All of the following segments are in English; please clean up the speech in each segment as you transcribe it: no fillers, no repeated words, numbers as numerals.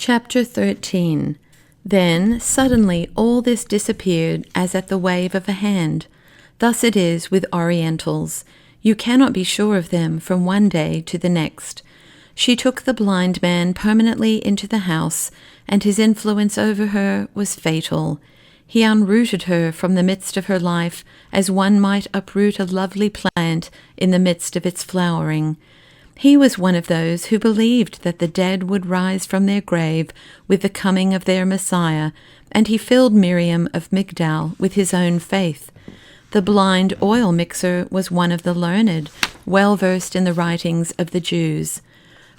Chapter 13. Then suddenly all this disappeared as at the wave of a hand. Thus it is with Orientals. You cannot be sure of them from one day to the next. She took the blind man permanently into the house, and his influence over her was fatal. He unrooted her from the midst of her life as one might uproot a lovely plant in the midst of its flowering. He was one of those who believed that the dead would rise from their grave with the coming of their Messiah, and he filled Miriam of Migdal with his own faith. The blind oil mixer was one of the learned, well versed in the writings of the Jews.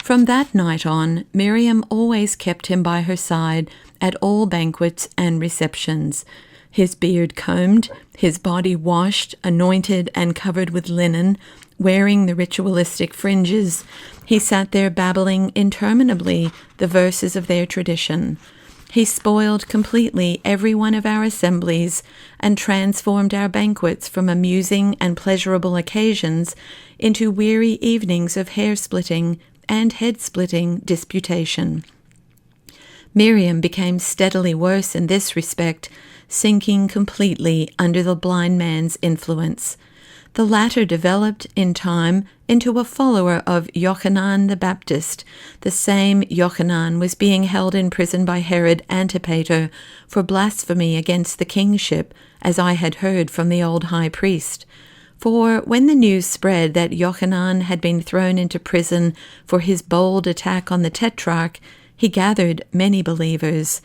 From that night on, Miriam always kept him by her side at all banquets and receptions. His beard combed, his body washed, anointed, and covered with linen, wearing the ritualistic fringes, he sat there babbling interminably the verses of their tradition. He spoiled completely every one of our assemblies and transformed our banquets from amusing and pleasurable occasions into weary evenings of hair-splitting and head-splitting disputation. Miriam became steadily worse in this respect, sinking completely under the blind man's influence. The latter developed, in time, into a follower of Yochanan the Baptist. The same Yochanan was being held in prison by Herod Antipater for blasphemy against the kingship, as I had heard from the old high priest. For when the news spread that Yochanan had been thrown into prison for his bold attack on the Tetrarch, he gathered many believers.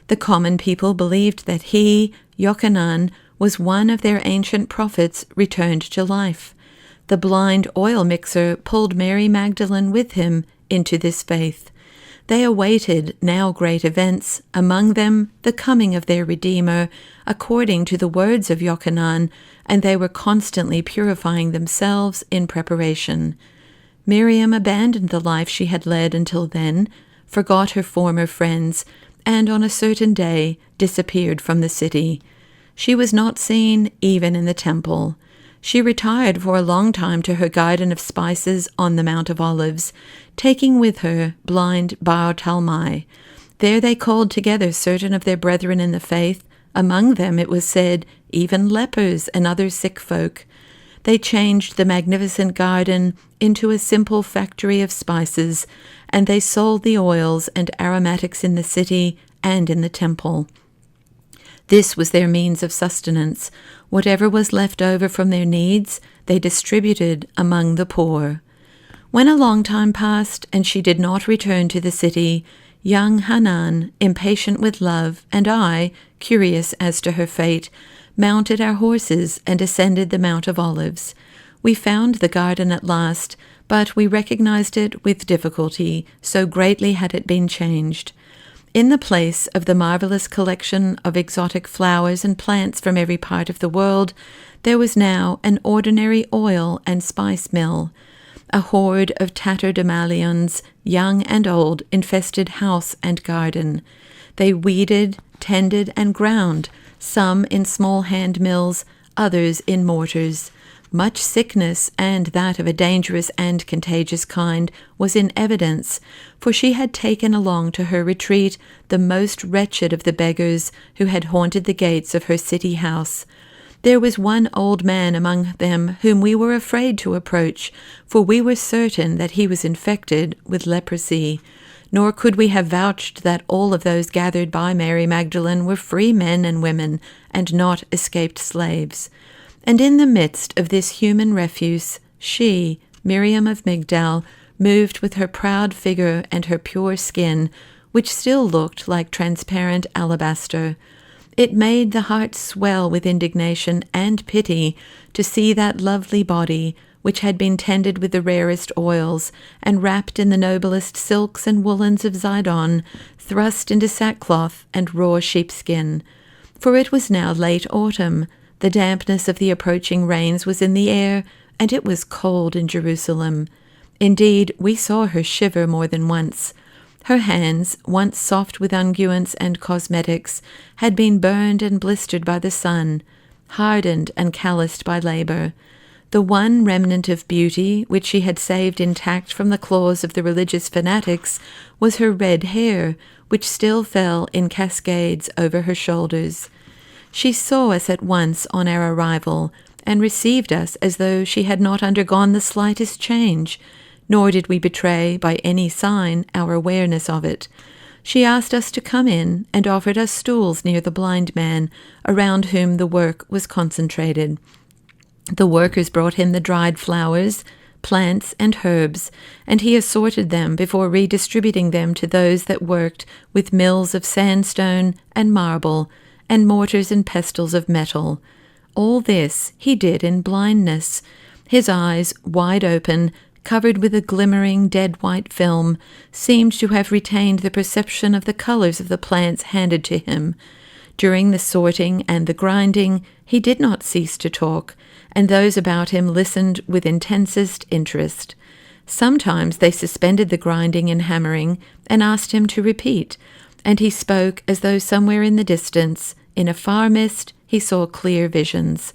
The common people believed that he, Yochanan, was one of their ancient prophets returned to life. The blind oil mixer pulled Mary Magdalene with him into this faith. They awaited now great events, among them the coming of their Redeemer, according to the words of Yochanan, and they were constantly purifying themselves in preparation. Miriam abandoned the life she had led until then, forgot her former friends, and on a certain day disappeared from the city. She was not seen even in the temple. She retired for a long time to her garden of spices on the Mount of Olives, taking with her blind Bar Talmai. There they called together certain of their brethren in the faith, among them, it was said, even lepers and other sick folk. They changed the magnificent garden into a simple factory of spices, and they sold the oils and aromatics in the city and in the temple. This was their means of sustenance. Whatever was left over from their needs, they distributed among the poor. When a long time passed, and she did not return to the city, young Hanan, impatient with love, and I, curious as to her fate, mounted our horses and ascended the Mount of Olives. We found the garden at last, but we recognized it with difficulty, so greatly had it been changed. In the place of the marvelous collection of exotic flowers and plants from every part of the world, there was now an ordinary oil and spice mill. A horde of tatterdemalions, young and old, infested house and garden. They weeded, tended, and ground, some in small hand mills, others in mortars. Much sickness, and that of a dangerous and contagious kind, was in evidence, for she had taken along to her retreat the most wretched of the beggars who had haunted the gates of her city house. There was one old man among them whom we were afraid to approach, for we were certain that he was infected with leprosy. Nor could we have vouched that all of those gathered by Mary Magdalene were free men and women, and not escaped slaves. And in the midst of this human refuse, she, Miriam of Migdal, moved with her proud figure and her pure skin, which still looked like transparent alabaster. It made the heart swell with indignation and pity to see that lovely body, which had been tended with the rarest oils, and wrapped in the noblest silks and woolens of Zidon, thrust into sackcloth and raw sheepskin. For it was now late autumn. The dampness of the approaching rains was in the air, and it was cold in Jerusalem. Indeed, we saw her shiver more than once. Her hands, once soft with unguents and cosmetics, had been burned and blistered by the sun, hardened and calloused by labor. The one remnant of beauty which she had saved intact from the claws of the religious fanatics was her red hair, which still fell in cascades over her shoulders. She saw us at once on our arrival, and received us as though she had not undergone the slightest change, nor did we betray by any sign our awareness of it. She asked us to come in and offered us stools near the blind man, around whom the work was concentrated. The workers brought him the dried flowers, plants, and herbs, and he assorted them before redistributing them to those that worked with mills of sandstone and marble, and mortars and pestles of metal. All this he did in blindness. His eyes, wide open, covered with a glimmering dead-white film, seemed to have retained the perception of the colors of the plants handed to him. During the sorting and the grinding, he did not cease to talk, and those about him listened with intensest interest. Sometimes they suspended the grinding and hammering and asked him to repeat, and he spoke as though somewhere in the distance, in a far mist, he saw clear visions.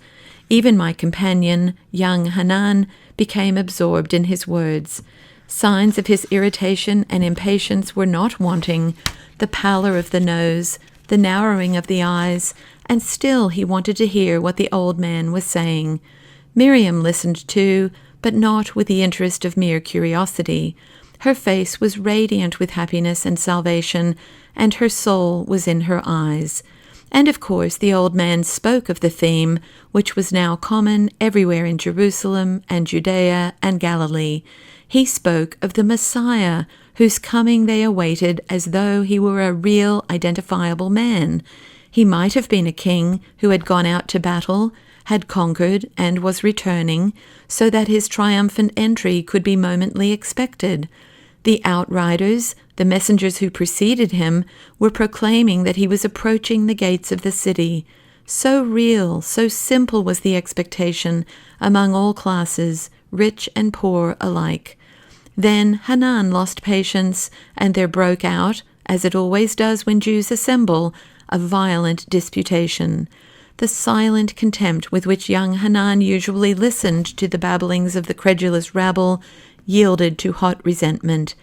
Even my companion, young Hanan, became absorbed in his words. Signs of his irritation and impatience were not wanting, the pallor of the nose, the narrowing of the eyes, and still he wanted to hear what the old man was saying. Miriam listened too, but not with the interest of mere curiosity. Her face was radiant with happiness and salvation, and her soul was in her eyes. And of course the old man spoke of the theme, which was now common everywhere in Jerusalem and Judea and Galilee. He spoke of the Messiah, whose coming they awaited as though he were a real, identifiable man. He might have been a king who had gone out to battle, had conquered, and was returning, so that his triumphant entry could be momently expected. The outriders, the messengers who preceded him, were proclaiming that he was approaching the gates of the city. So real, so simple was the expectation among all classes, rich and poor alike. Then Hanan lost patience, and there broke out, as it always does when Jews assemble, a violent disputation. The silent contempt with which young Hanan usually listened to the babblings of the credulous rabble yielded to hot resentment.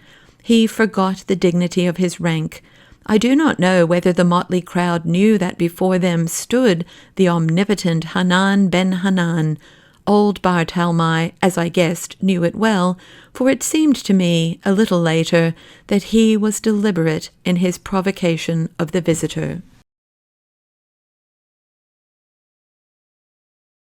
He forgot the dignity of his rank. I do not know whether the motley crowd knew that before them stood the omnipotent Hanan ben Hanan. Old Bar Talmai, as I guessed, knew it well, for it seemed to me, a little later, that he was deliberate in his provocation of the visitor.